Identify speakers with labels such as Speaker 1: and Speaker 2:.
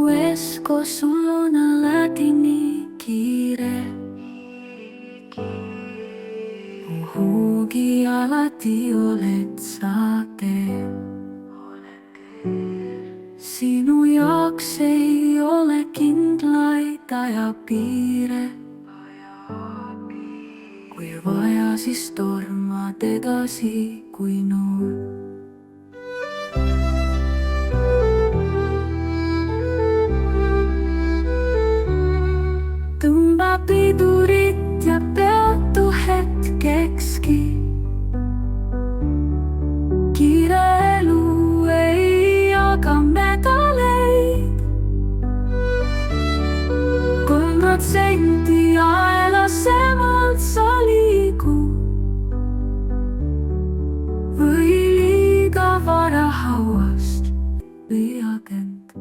Speaker 1: ees, koos sul on alati nii kiire. Kuhugi alati oled sa teel. Sinu jaoks ei ole kindlaid ajapiire. Kui vaja, siis tormad edasi kui noor. Tõmba pidurit ja peatu hetkekski. Kiire elu ei jaga medaleid. 3% aeglasemalt sa liigu. Või liiga vara hauast või agent.